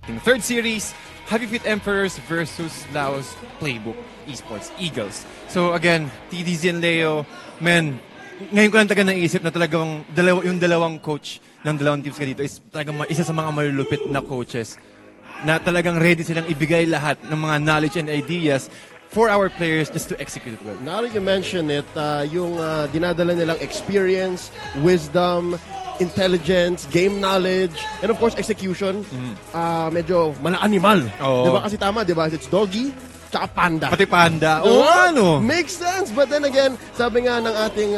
In the third series, Happy Feet Emperors versus Laos Playbook Esports Eagles. So again, TDZ and Leo, man, ngayon ko lang talaga naisip na talagang yung dalawang coach ng dalawang teams ka dito is talagang isa sa mga malulupit na coaches na talagang ready silang ibigay lahat ng mga knowledge and ideas for our players just to execute it well. Now that you mention it, yung dinadala nilang experience, wisdom, intelligence, game knowledge, and of course execution, medyo mala-animal. Oo. Diba kasi tama, diba? It's doggy, tsaka panda. Pati panda. Oo, ano? Makes sense. But then again, sabi nga ng ating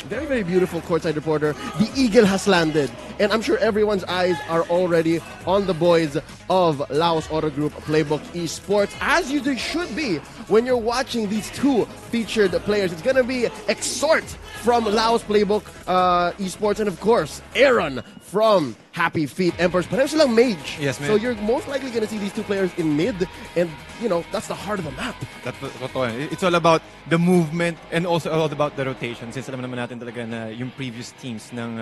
very, very beautiful courtside reporter, the eagle has landed. And I'm sure everyone's eyes are already on the boys of Laos Auto Group Playbook Esports, as you should be when you're watching these two featured players. It's going to be Exhort from Laos Playbook Esports, and of course, Aaron from Happy Feet Emperors. Pareho silang mage. Yes, man. So you're most likely going to see these two players in mid, and you know, that's the heart of the map. It's all about the movement and also all about the rotation. Since alam naman natin talaga na yung previous teams ng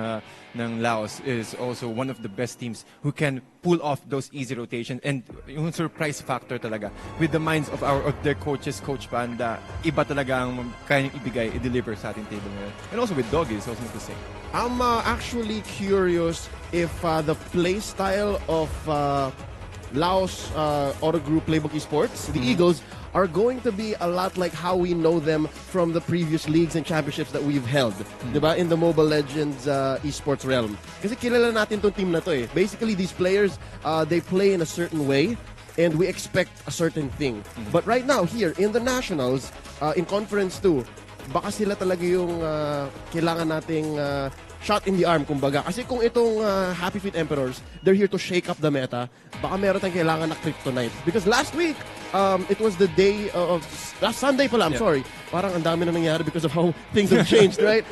Laos is also one of the best teams who can pull off those easy rotations, and yung surprise factor talaga with the minds of their coaches, Coach Panda, iba talaga ang kaya niyang ibigay, i-deliver sa ating table ngayon. And also with Doggy, it's also to say. I'm actually curious if the play style of Laos Auto Group Playbook Esports, the Eagles, are going to be a lot like how we know them from the previous leagues and championships that we've held, diba? In the Mobile Legends esports realm. Kasi kilala natin tong team na to eh. Basically, these players, they play in a certain way, and we expect a certain thing. But right now, here, in the Nationals, in Conference 2, baka sila talaga yung kailangan nating shot in the arm, kumbaga. Kasi kung itong Happy Feet Emperors, they're here to shake up the meta, baka meron tayong kailangan na kryptonite. Because last week, it was the day of... Last Sunday pala, I'm sorry. Parang ang dami na nangyari because of how things have changed, right?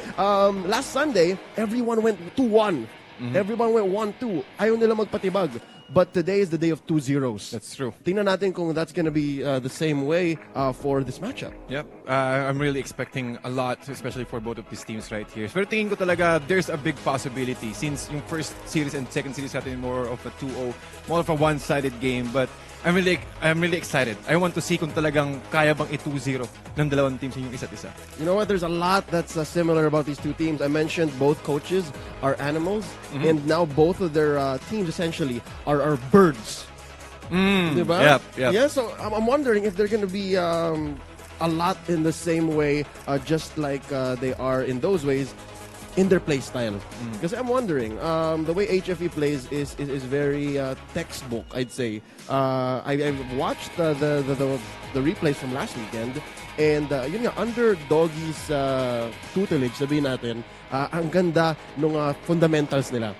Last Sunday, everyone went 2-1. Everyone went 1-2. Ayaw nila magpatibag. But today is the day of 2 zeros. That's true. Tingnan natin kung that's gonna be the same way for this matchup. Yep. I'm really expecting a lot, especially for both of these teams right here. Pero tingin ko talaga, there's a big possibility since yung first series and second series natin more of a 2-0, more of a one-sided game. But I'm really excited. I want to see kung talagang kaya bang i-2-0 ng dalawang teams yung isa't isa. You know what? There's a lot that's similar about these two teams. I mentioned both coaches are animals, and now both of their teams essentially are birds. Diba? Yep. Yeah, so I'm wondering if they're going to be a lot in the same way, just like they are in those ways, in their play style. Because I'm wondering, the way HFE plays is very textbook, I'd say. I've watched the replays from last weekend, and yun nga, under Doggy's tutelage, sabihin natin, ang ganda ng fundamentals nila.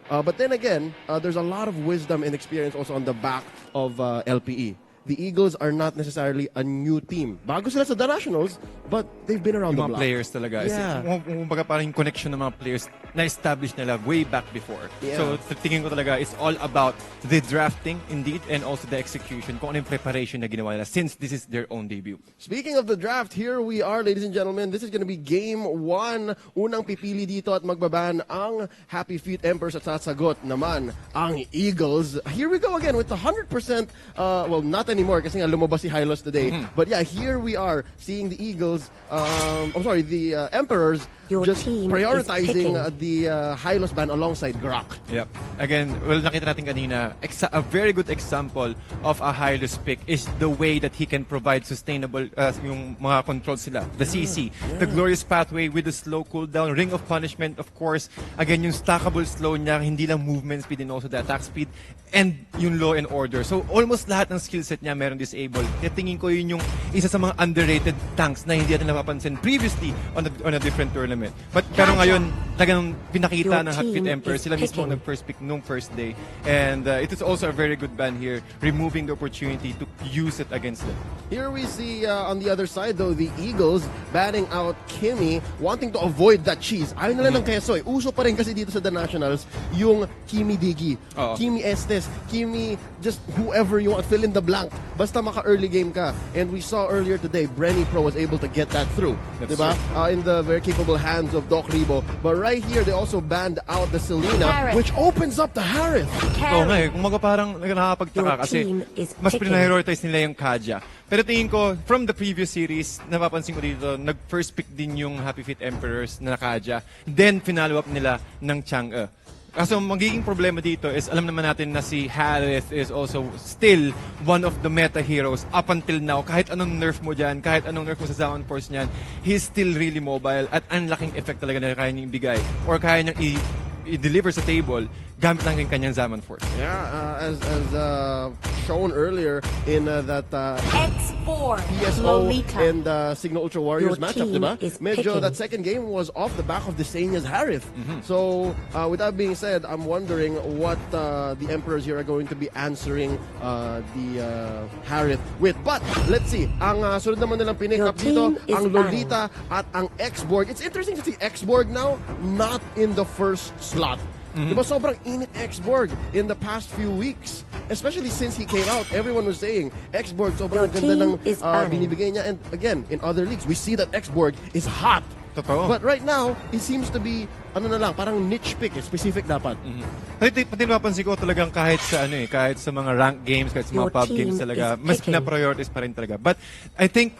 But then again, there's a lot of wisdom and experience also on the back of LPE. The Eagles are not necessarily a new team. Bago sila sa The Nationals, but they've been around the block. Yung mga players talaga. Yeah. Kumbaga parang yung connection ng mga players na-establish nila way back before. Yeah. So, tingin ko talaga, it's all about the drafting, indeed, and also the execution, kung ano yung preparation na ginawa nila since this is their own debut. Speaking of the draft, here we are, ladies and gentlemen. This is going to be Game 1. Unang pipili dito at magbaban ang Happy Feet Emperors at sasagot naman ang Eagles. Here we go again with 100%, well, not anymore kasi nga lumabas si Hylos today. But yeah, here we are seeing the Eagles, the Emperors Your just team prioritizing is the Hylos ban alongside Grok. Yep. Again, well, nakita natin kanina, a very good example of a Hylos pick is the way that he can provide sustainable yung mga controls sila. The CC, the glorious pathway with the slow cooldown, ring of punishment, of course. Again, yung stackable slow niya, hindi lang movement speed and also the attack speed, and yung law and order. So, almost lahat ng skill set niya meron disabled. Kaya tingin ko yun yung isa sa mga underrated tanks na hindi natin napapansin previously on a different tournament. Pero ngayon, talagang pinakita ng Happy Feet Emperor. Sila mismo ang nag-first pick nung first day. And it is also a very good ban here, removing the opportunity to use it against them. Here we see on the other side, though, the Eagles batting out Kimi, wanting to avoid that cheese. Ayaw nila ng keso eh. Uso pa rin kasi dito sa The Nationals yung Kimi Digi, Kimi Estes, Kimi, just whoever you want, fill in the blank. Basta maka-early game ka. And we saw earlier today, Brenny Pro was able to get that through. Diba? In the very capable hands of Doc Ribo. But right right here, they also banned out the Selena, Harith. which opens up the Harith. Oo nga Carry. kumaga parang nakakapagtaka Your kasi team is mas picking. prioritize nila yung Kaja. Pero tingin ko, from the previous series, napapansin ko dito, nag-first pick din yung Happy Feet Emperors na Kaja. Then, finalo up nila ng Chang'e. Kaso magiging problema dito is alam naman natin na si Harith is also still one of the meta heroes up until now. Kahit anong nerf mo dyan, kahit anong nerf mo sa Zaman Force niyan, he's still really mobile at ang laking effect talaga na kaya niyang ibigay or kaya niyang i-deliver sa table gamit lang yung kanyang Zaman Force. Yeah, as shown earlier in that X4. PSO Lolita. and Signal Ultra Warriors Your matchup, team diba? is Medyo picking. that second game was off the back of the Senya's Harith. So, with that being said, I'm wondering what the Emperors here are going to be answering the Harith with. But, let's see. Ang sunod naman nilang pinick Your up dito, team is ang Lolita at ang X-Borg. It's interesting to see X-Borg now not in the first slot. Diba sobrang init X-Borg in the past few weeks. Especially since he came out, everyone was saying X-Borg sobrang Your ganda ng team is banning. binibigay niya. And again, in other leagues, we see that X-Borg is hot. Totoo. But right now, it seems to be, ano na lang, parang niche pick, specific dapat. Pati napapansin ko talagang kahit sa kahit sa mga rank games, kahit sa mga Your pub team games talaga, is mas picking. pina-prioritize pa rin talaga. But I think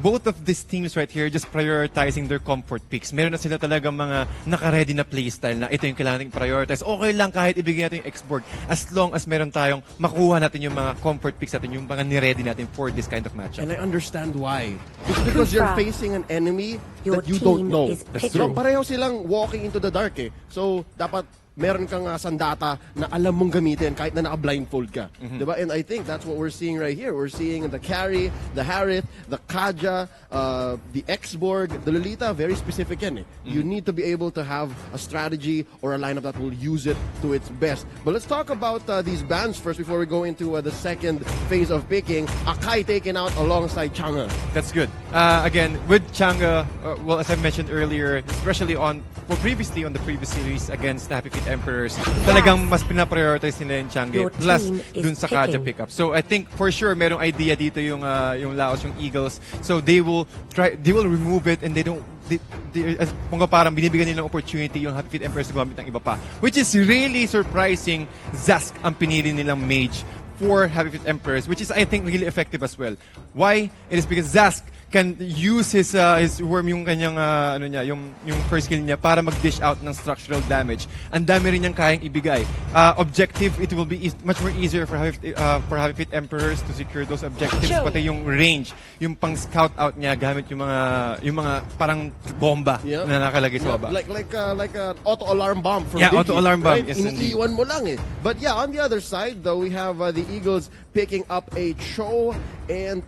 both of these teams right here just prioritizing their comfort picks. Meron na sila talagang mga naka-ready na playstyle na ito yung kailangan nating prioritize. Okay lang kahit ibigay natin yung X-Borg as long as meron tayong makuha natin yung mga comfort picks natin, yung mga ni-ready natin for this kind of matchup. And I understand why. It's because you're Kufra. facing an enemy Your that you don't team know. is That's picking. true. Pareho silang walking into the dark eh. So, dapat meron kang sandata na alam mong gamitin kahit na naka-blindfold ka. Diba? And I think that's what we're seeing right here. We're seeing the carry, the Harith, the Kaja, the X-Borg, the Lolita, very specific yan eh. You need to be able to have a strategy or a lineup that will use it to its best. But let's talk about these bans first before we go into the second phase of picking. Akai taken out alongside Chang'e. That's good. Again, with Chang'e, well, as I mentioned earlier, especially previously on the previous series against the Happy Feet Emperors, talagang mas pina-prioritize nila yung Chang'e Your plus team is dun sa Kaja picking. pickup. So I think for sure merong idea dito yung Laos, yung Eagles. So they will remove it and they kung parang binibigyan nila ng opportunity yung Happy Feet Emperors gumamit ng iba pa. Which is really surprising. Zask ang pinili nilang mage for Happy Feet Emperors, which is I think really effective as well. Why? It is because Zask can use his worm, yung kanyang yung first skill niya para mag-dish out ng structural damage. Ang dami rin niyang kayang ibigay. Objective, it will be much more easier for Happy Feet Emperors to secure those objectives. Sure. Pati yung range, yung pang scout out niya gamit yung mga parang bomba Yeah. na nakalagay sa baba. Like an auto-alarm bomb from Yeah, Biggie, auto-alarm bomb, right? yes, indeed. Iniiwan mo lang eh. But yeah, on the other side though, we have the Eagles picking up a Cho and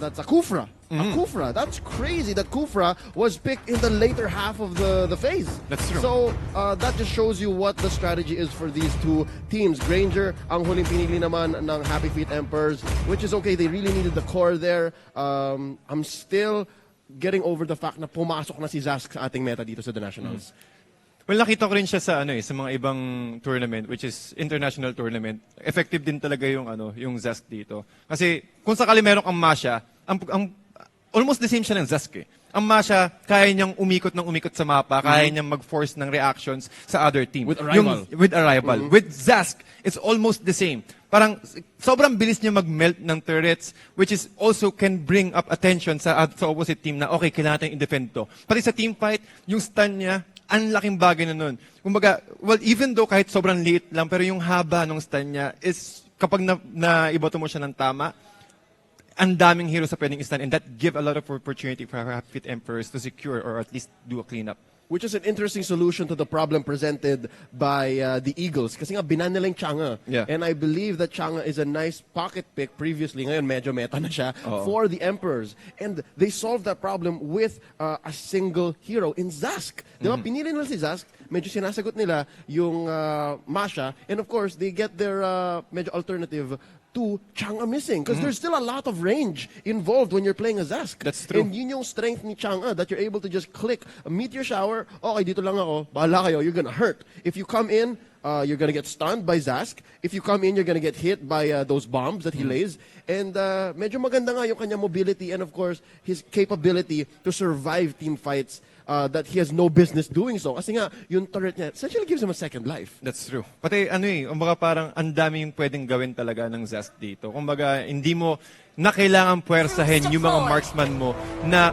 that's a Kufra. A Kufra. That's crazy that Kufra was picked in the later half of the phase. That's true. So that just shows you what the strategy is for these two teams. Granger, ang huling pinili naman ng Happy Feet Emperors, which is okay. They really needed the core there. I'm still getting over the fact na pumasok na si Zask sa ating meta dito sa The Nationals. Well, nakita ko rin siya sa sa mga ibang tournament, which is international tournament. Effective din talaga yung Zask dito. Kasi kung sakali meron kang Masha, ang almost the same siya ng Zask eh. Ang Masha, kaya niyang umikot sa mapa, kaya niyang mag-force ng reactions sa other team. With arrival. With arrival. With Zask, it's almost the same. Parang sobrang bilis niya mag-melt ng turrets, which is also can bring up attention sa opposite team na okay, kailangan tayong i-defend to. Pati sa team fight, yung stun niya, ang laking bagay na nun. Kumbaga, well, even though kahit sobrang liit lang, pero yung haba ng stun niya is kapag naibato mo siya ng tama, ang daming heroes sa pwedeng stun, and that give a lot of opportunity for Happy Feet Emperors to secure or at least do a cleanup. Which is an interesting solution to the problem presented by the Eagles. Kasi nga, binan nila yung Chang'e. Yeah. And I believe that Chang'e is a nice pocket pick previously. Ngayon, medyo meta na siya for the Emperors. And they solved that problem with a single hero in Zask. Di ba? Pinili nila si Zask. Medyo sinasagot nila yung Masha. And of course, they get their medyo alternative to Chang'e missing. Because there's still a lot of range involved when you're playing a Zask. That's true. And yun yung strength ni Chang'e, that you're able to just click a meteor shower, okay, dito lang ako, bahala kayo, you're gonna hurt. If you come in, you're gonna get stunned by Zask. If you come in, you're gonna get hit by those bombs that he lays. And medyo maganda nga yung kanya mobility and of course, his capability to survive team fights that he has no business doing so. Kasi nga, yung turret niya essentially gives him a second life. That's true. Pati kumbaga parang ang dami yung pwedeng gawin talaga ng Zest dito. Kumbaga, hindi mo na kailangan puwersahin yung mga marksman mo na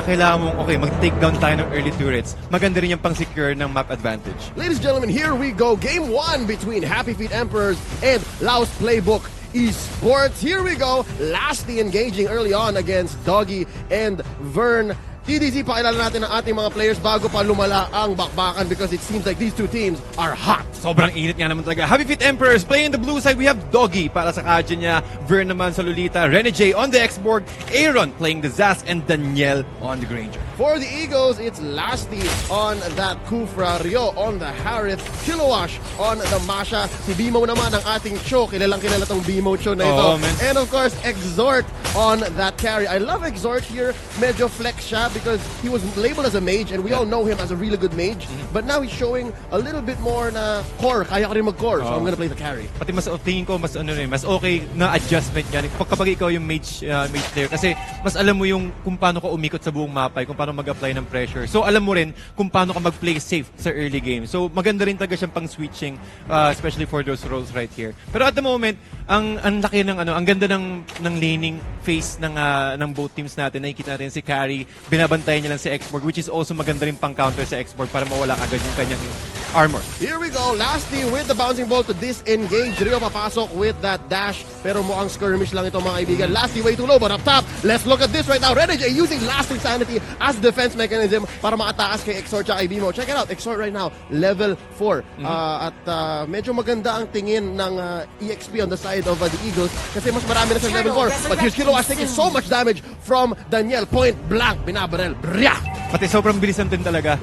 kailangan mong, okay, mag-take down tayo ng early turrets. Maganda rin yung pang-secure ng map advantage. Ladies and gentlemen, here we go. Game 1 between Happy Feet Emperors and Laos Playbook Esports. Here we go. Lastly engaging early on against Doggy and Vern. TDZ, pakilala natin ang ating mga players bago pa lumala ang bakbakan because it seems like these two teams are hot. Sobrang init nga naman talaga. Happy Feet Emperors playing the blue side. We have Doggy para sa kadya niya. Vern naman sa Lolita. Rene J on the X-board. Aaron playing the Zask and Danielle on the Granger. For the Eagles, it's Lasty on that Kufra, Rio on the Harith, Kilowash on the Masha. Si Bimo naman ang ating Cho. Kilalang kilala tong Bimo Cho na ito. Oh, man. And of course, Exhort on that carry. I love Exhort here. Medyo flex siya because he was labeled as a mage and we all know him as a really good mage. But now he's showing a little bit more na core. Kaya ka rin mag-core. So I'm gonna play the carry. Pati mas tingin ko mas mas okay na adjustment yan kapag ikaw yung mage player kasi mas alam mo yung kung paano ka umikot sa buong mapa, kung paano mag-apply ng pressure. So alam mo rin kung paano ka mag-play safe sa early game. So maganda rin talaga siyang pang switching especially for those roles right here. Pero at the moment, ang laki ng ang ganda ng laning phase ng both teams natin. Nakikita natin si Carry, binabantayan niya lang si Xborg, which is also maganda rin pang counter sa Xborg para mawala agad yung kanyang armor. Here we go. Lasty with the bouncing ball to disengage. Rio papasok with that dash. Pero mukhang skirmish lang ito mga kaibigan. Lasty way too low but up top. Let's look at this right now. Renege using Lasting Sanity as defense mechanism para makatakas kay Exort at kay Bimo. Check it out. Exort right now, level 4. At medyo maganda ang tingin ng EXP on the side of the Eagles kasi mas marami na sa level 4. But here's Kilowash taking so much damage from Daniel. Point blank. Binabarel. Brya! Pati sobrang bilisan din talaga.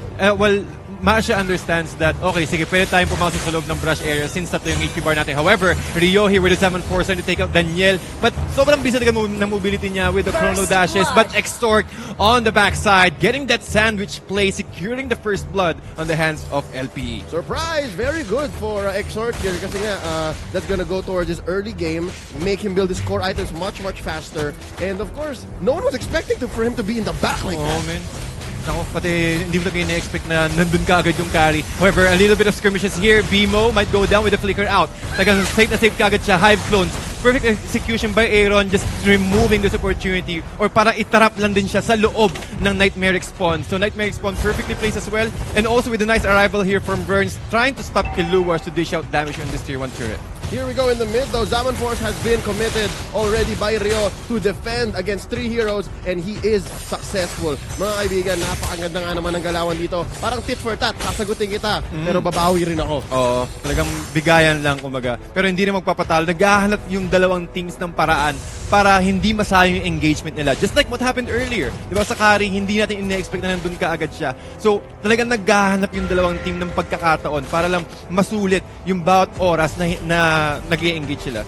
Masha understands that, okay, sige, pwede tayong pumasok sa loob ng brush area since tatlo yung HP bar natin. However, Rio here with the 7-4 trying to take out Daniel. But sobrang bilisan talaga ng mobility niya with the chrono dashes. But Extort on the backside, getting that sandwich play, securing the first blood on the hands of LPE. Surprise! Very good for Exort here kasi nga, that's gonna go towards his early game, make him build his core items much, much faster. And of course, no one was expecting for him to be in the back like that. Man. Ako, pati hindi mo na expect na nandun ka agad yung carry. However, a little bit of skirmishes here. Bimo might go down with the flicker out. Talagang safe na safe ka agad siya. Hive clones. Perfect execution by Aaron, just removing this opportunity. Or para itarap lang din siya sa loob ng Nightmare Spawn. So Nightmare Spawn perfectly placed as well. And also with a nice arrival here from Burns, trying to stop Kiluwas to dish out damage on this tier 1 turret. Here we go in the mid though. Zaman Force has been committed already by Rio to defend against 3 heroes and he is successful. Mga kaibigan, napakaganda nga naman ng galawan dito. Parang tit for tat, sasagutin kita, pero babawi rin ako. Oo, talagang bigayan lang kumbaga. Pero hindi na magpapatalo. Naghahanap yung dalawang teams ng paraan para hindi masayang yung engagement nila. Just like what happened earlier. Diba sa carry, hindi natin ina-expect na nandun ka agad siya. So, talagang naghahanap yung dalawang team ng pagkakataon para lang masulit yung bawat oras na nag-i-engage sila.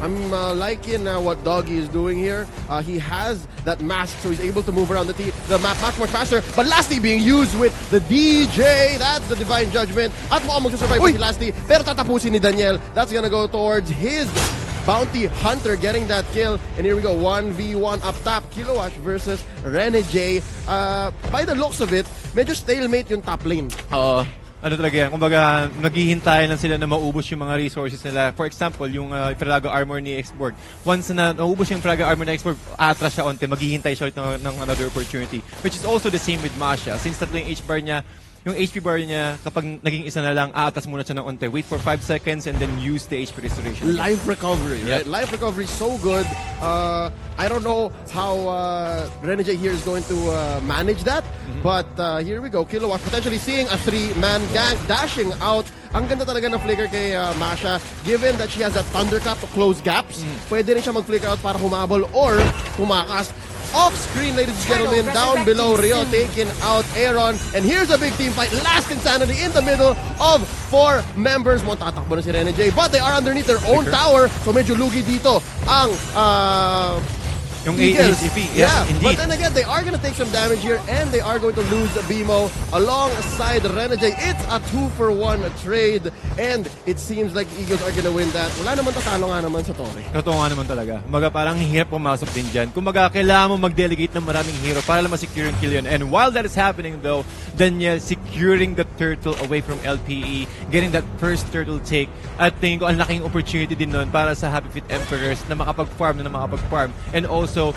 I'm liking what Doggy is doing here. He has that mask, so he's able to move around the map much more faster. But Lasty being used with the DJ. That's the Divine Judgment. At mukhang magsasurvive si Lasty. Pero tatapusin ni Daniel. That's gonna go towards his Bounty Hunter getting that kill. And here we go, 1v1 up top. Kilowash versus Rene J. By the looks of it, medyo stalemate yung top lane. Ano talaga yan? Kumbaga, naghihintay lang sila na maubos yung mga resources nila. For example, yung Fragago armor ni Xborg. Once na naubos yung Fragago armor ni Xborg, atras siya onte, maghihintay siya ulit ng another opportunity. Which is also the same with Masha. Since tatlo yung H-bar niya, yung HP bar niya, kapag naging isa na lang, aatas muna siya ng onte. Wait for 5 seconds and then use the HP restoration. Life recovery, right? Life recovery is so good. I don't know how Renegade here is going to manage that. But here we go. Kilowatt potentially seeing a 3-man gang dashing out. Ang ganda talaga ng flicker kay Masha. Given that she has a Thunderclap to close gaps, pwede rin siya mag-flicker out para humabol or tumakas. Off-screen, ladies and gentlemen, down below, Rio taking out Aaron. And here's a big team fight. Last Insanity in the middle of 4 members. Mo tatakbo na si Rene J. But they are underneath their own tower. So medyo lugi dito ang Yung Eagles. AHP. Yeah, Yes, but indeed. then again, they are going to take some damage here, and they are going to lose BMO alongside Renegade. It's a 2-for-1 trade, and it seems like the Eagles are going to win that. Wala naman tatalo nga naman sa Torre. Totoo nga naman talaga. Kumbaga parang hirap pumasok din dyan. Kumbaga kailangan mo mag-delegate ng maraming hero para lang ma-secure yung kill yun. And while that is happening though, Daniel securing the turtle away from LPE, getting that first turtle take, at tingin ko ang laking opportunity din nun para sa Happy Feet Emperors na makapag-farm. And also,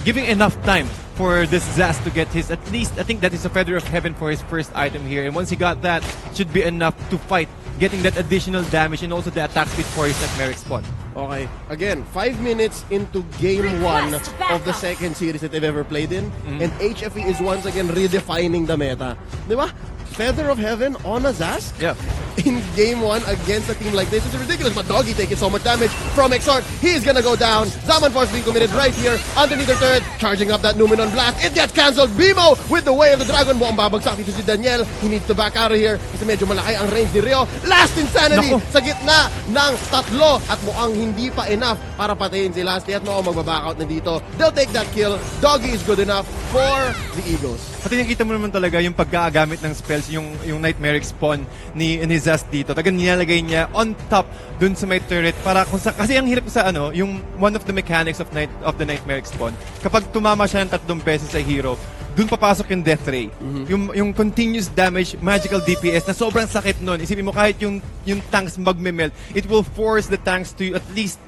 giving enough time for this Zaz to get his, at least, I think that is a Feather of Heaven for his first item here. And once he got that, it should be enough to fight, getting that additional damage and also the attack speed for his Nightmare spawn. Okay, again, 5 minutes into game 1 of the second series that they've ever played in, and HFE is once again redefining the meta. Di ba? Feather of Heaven on a Zaz? Yeah. In game 1 against a team like this is ridiculous, but Doggy taking so much damage from Exort. He's gonna go down. Zaman Force being committed right here underneath the turret, charging up that Numenon blast. It gets cancelled. BMO with the way of the Dragon Ball. Babagsak dito si Daniel. He needs to back out of here kasi medyo malaki ang range ni Rio. Last Insanity sa gitna ng tatlo at mukhang hindi pa enough para patayin si Lasty at mukhang magbaback out na dito. They'll take that kill. Doggy is good enough for the Eagles. Pati nakita mo naman talaga yung pagkagamit ng spells, yung Nightmare spawn ni Zaz dito. Tagang nilalagay niya on top dun sa may turret para kung sa, kasi ang hirap sa yung one of the mechanics of the Nightmare spawn. Kapag tumama siya ng 3 beses sa hero, dun papasok yung Death Ray. Yung continuous damage, magical DPS na sobrang sakit nun. Isipin mo kahit yung tanks magme-melt, it will force the tanks to at least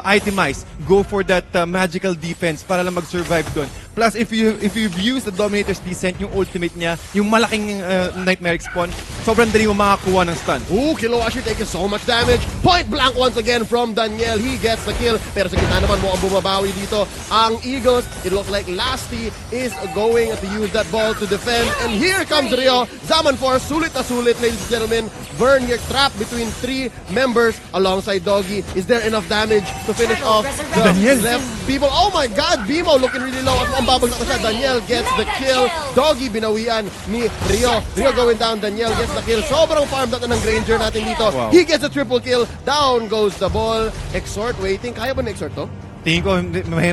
itemize, go for that magical defense para lang mag-survive doon. Plus, if you've used the Dominator's Descent, yung ultimate niya, yung malaking Nightmare spawn, sobrang dali mo makakuha ng stun. Ooh, Kilowashi taking so much damage. Point blank once again from Daniel. He gets the kill. Pero sa gitna naman mo ang bumabawi dito. Ang Eagles, it looks like Lasty is going to use that ball to defend. And here comes Rio. Zaman Force, sulit na sulit, ladies and gentlemen. Vern here trapped between 3 members alongside Doggy. Is there enough damage to finish off the Daniel. left people? Oh my God, BMO looking really low. At mukhang babagsak na siya. Daniel gets the kill. Doggy binawian ni Rio. Rio going down. Daniel gets the kill. Sobrang farm data ng Granger natin dito. Wow. He gets a triple kill. Down goes the ball. Exort waiting. Kaya ba na Exort to? Tingin ko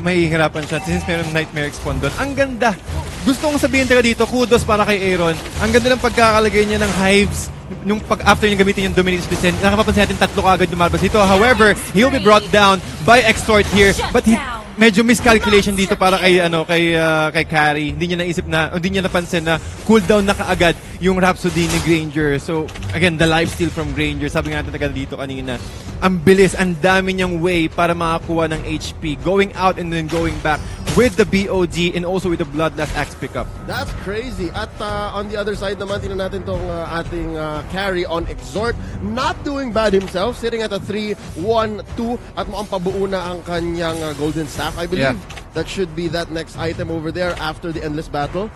mahihirapan siya since meron Nightmare spawn doon. Ang ganda! Gusto kong sabihin talaga dito, kudos para kay Aaron. Ang ganda ng pagkakalagay niya ng hives nung after niya gamitin yung Dominator's Descent. Nakapapansin natin 3 kagad lumalabas dito. However, he'll be brought down by Exort here. But medyo miscalculation dito para kay Carry. Hindi niya napansin na cooldown na kaagad yung Rhapsody ni Granger. So again, the lifesteal from Granger. Sabi nga natin dito kanina, ang bilis, ang dami niyang way para makakuha ng HP. Going out and then going back with the BOD and also with the Bloodlust Axe pickup. That's crazy. At on the other side naman, tingnan natin tong ating carry on Exort. Not doing bad himself, sitting at a 3-1-2 at mukhang pabuo na ang kanyang golden staff, I believe. Yeah. That should be that next item over there after the endless battle.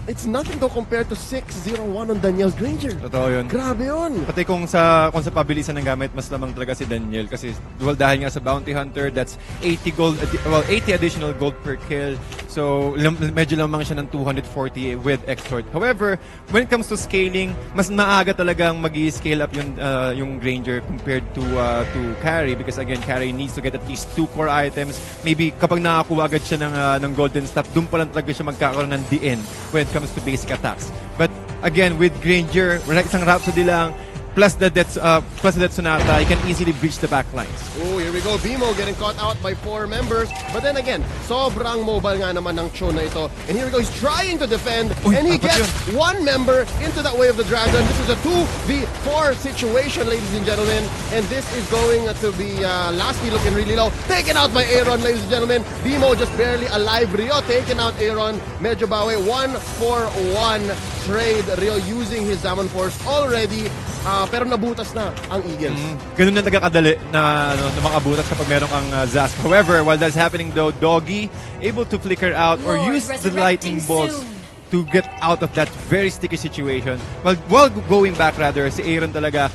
It's nothing to compare to 6-0-1 on Daniel's Granger. Totoo yun. Grabe yun. Pati kung sa pabilisan ng gamit, mas lamang talaga si Daniel kasi dahil nga sa Bounty Hunter, that's 80 additional gold per kill. So medyo lamang siya ng 240 with Exort. However, when it comes to scaling, mas maaga talagang magi-scale up yung Granger compared to Carry because again, Carry needs to get at least 2 core items. Maybe kapag nakakuha agad siya ng golden staff, doon pa lang talaga siya magkakaroon ng DN when it comes to basic attacks. But again, with Granger, isang Rhapsody lang, plus the Death Sonata, he can easily breach the back lines. Oh, here we go. BMO getting caught out by 4 members. But then again, sobrang mobile nga naman ng Cho na ito. And here we go. He's trying to defend. Uy, and he apat gets 1 member into that way of the dragon. This is a 2v4 situation, ladies and gentlemen. And this is going to be Lasty looking really low. Taken out by Aaron, ladies and gentlemen. BMO just barely alive. Rio taken out Aaron. Medyo bawi. 1-for-1 trade. Rio using his Zaman Force already. Pero nabutas na ang Eagles. Ganun na nagkakadali na makabutas kapag meron kang Zaz. However, while that's happening though, Doggy able to flicker out or use the lightning bolts to get out of that very sticky situation. While going back rather, si Aaron talaga,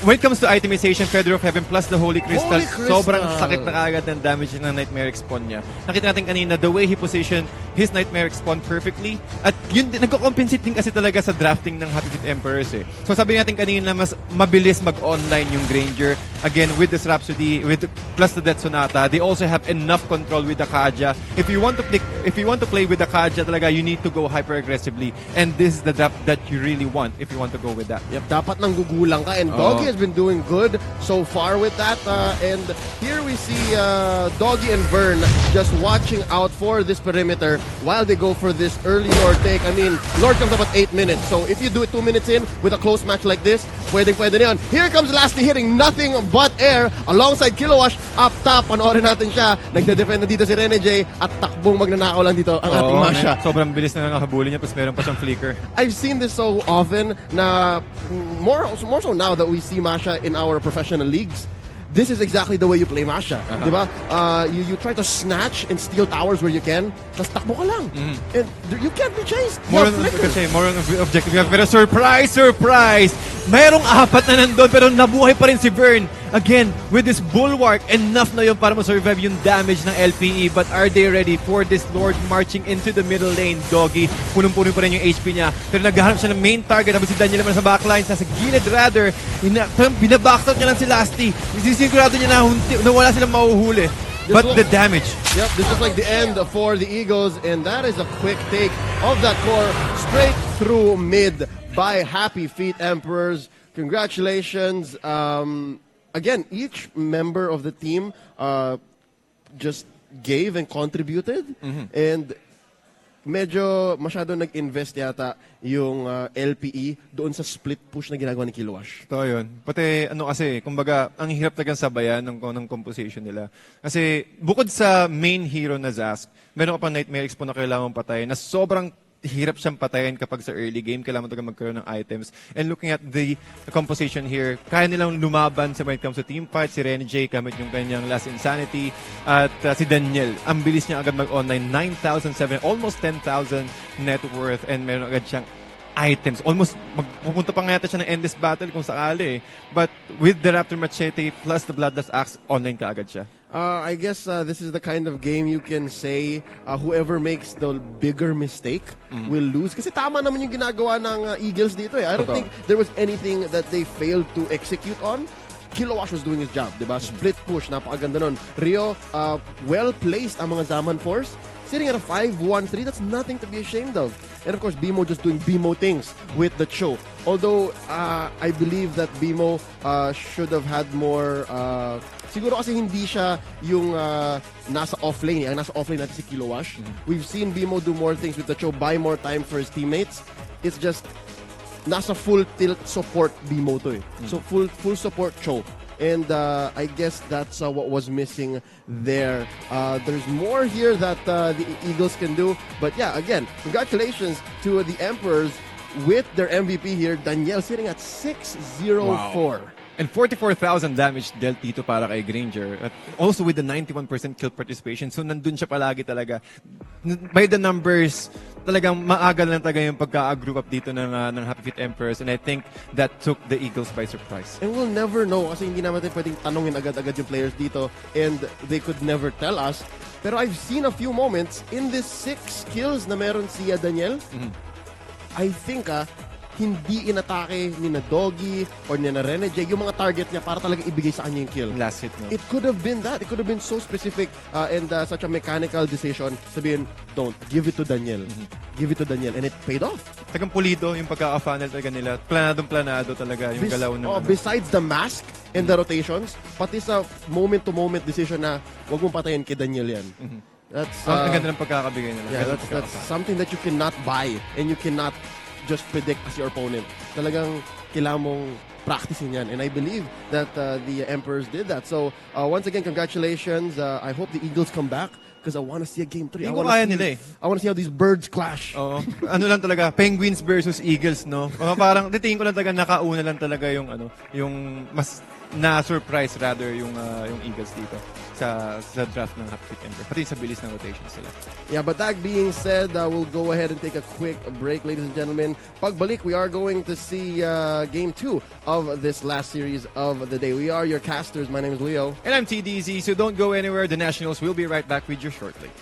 when it comes to itemization, Feather of Heaven plus the Holy Crystal, Holy Crystal. sobrang sakit na kagad ng damage ng Nightmare spawn niya. Nakita natin kanina, the way he positioned his Nightmare spawned perfectly. At yun din, nagko-compensate din kasi talaga sa drafting ng Happy Feet Emperors eh. So sabi natin kanina, mas mabilis mag-online yung Granger. Again, with this Rhapsody, plus the Death Sonata, they also have enough control with the Kaja. If you want to play with the Kaja talaga, you need to go hyper aggressively. And this is the draft that you really want if you want to go with that. Yep, dapat nang gugulang ka. And Doggy has been doing good so far with that. And here we see Doggy and Vern just watching out for this perimeter while they go for this early Lord take. I mean, Lord comes up at 8 minutes. So if you do it 2 minutes in with a close match like this, pwede na yun. Here comes Lasty hitting nothing but air alongside Kilowash up top. Panoorin natin siya. Nagde-defend na dito si Rene J at takbong magnanakaw lang dito ang ating Masha. Sobrang bilis na nakakabulin niya, plus meron pa siyang flicker. I've seen this so often na more so now that we see Masha in our professional leagues. This is exactly the way you play Masha. Diba? You try to snatch and steal towers where you can, tapos takbo ka lang. And you can't be chased. More on objective. Pero surprise! Mayroong 4 na nandun, pero nabuhay pa rin si Vern. Again, with this bulwark, enough na yun para ma-survive yung damage ng LPE. But are they ready for this Lord marching into the middle lane? Doggy, punong-puno pa rin yung HP niya. Pero naghahanap siya ng main target. Tapos si Daniel naman sa backline, sa gilid rather. Binabackstop niya lang si Lasty. Sisigurado niya na wala silang mahuhuli. But the damage. Yep, this is like the end for the Eagles. And that is a quick take of that core straight through mid by Happy Feet Emperors. Congratulations. Again, each member of the team just gave and contributed. And medyo masyado nag-invest yata yung LPE doon sa split push na ginagawa ni Kilowash. Ito yun. Pati kasi, kumbaga, ang hirap talagang sabayan ng composition nila. Kasi bukod sa main hero na Zask, meron ka pang Nightmare Expo na kailangan patayin na sobrang hirap siyang patayin kapag sa early game. Kailangan mo talaga magkaroon ng items. And looking at the composition here, kaya nilang lumaban sa when it comes to team fight. Si Rene J gamit yung kanyang Last Insanity. At si Daniel, ang bilis niya agad mag-online. 9,700, almost 10,000 net worth. And meron agad siyang items. Almost, pupunta pa nga yata siya ng Endless Battle kung sakali. But with the Raptor Machete plus the Bloodlust Axe, online ka agad siya. I guess this is the kind of game you can say whoever makes the bigger mistake will lose. Kasi tama naman yung ginagawa ng Eagles dito eh. I don't think there was anything that they failed to execute on. Kilowash was doing his job, diba? Split push, napakaganda nun. Rio, well-placed ang mga Zaman Force. Sitting at a 5-1-3, that's nothing to be ashamed of. And of course, BMO just doing BMO things with the Cho. Although, I believe that BMO should have had more... siguro kasi hindi siya yung nasa offlane. Ang nasa offlane natin si Kilowash. We've seen BMO do more things with the Cho, buy more time for his teammates. It's just nasa full tilt support BMO to eh. So full support Cho. And I guess that's what was missing there. There's more here that the Eagles can do. But yeah, again, congratulations to the Emperors with their MVP here. Daniel sitting at 604. Wow. And 44,000 damage dealt dito para kay Granger. At also with the 91% kill participation. So nandun siya palagi talaga. By the numbers, talagang maaga lang talaga yung pagka-group up dito ng Happy Feet Emperors. And I think that took the Eagles by surprise. And we'll never know kasi hindi naman pwedeng tanongin agad-agad yung players dito. And they could never tell us. Pero I've seen a few moments in this 6 kills na meron si Daniel. I think hindi inatake ni na Doggy or ni na Rene J yung mga target niya para talaga ibigay sa kanya yung kill. Last hit, no? It could have been that. It could have been so specific and such a mechanical decision. Sabihin, don't. Give it to Daniel. Give it to Daniel. And it paid off. Tagang pulido yung pagkaka-funnel talaga nila. Planadong-planado talaga yung galaw ng... Besides the mask and the rotations, pati sa moment-to-moment decision na wag mong patayin kay Daniel yan. That's, ang ganda ng pagkakabigay nila. Yeah, that's something that you cannot buy and you cannot just predict as your opponent. Talagang kailangan mong practicing yan. And I believe that the Emperors did that. So, once again, congratulations. I hope the Eagles come back because I want to see a Game 3. I want to see how these birds clash. Oo. Ano lang talaga, Penguins versus Eagles, no? Parang, titingin ko lang talaga, nakauna lang talaga yung mas na-surprise rather yung Eagles dito sa draft ng Happy Feet Emperor. Pati sa bilis ng rotations sila. Yeah, but that being said, we'll go ahead and take a quick break, ladies and gentlemen. Pagbalik, we are going to see Game 2 of this last series of the day. We are your casters. My name is Leo. And I'm TDZ, so don't go anywhere. The Nationals will be right back with you shortly.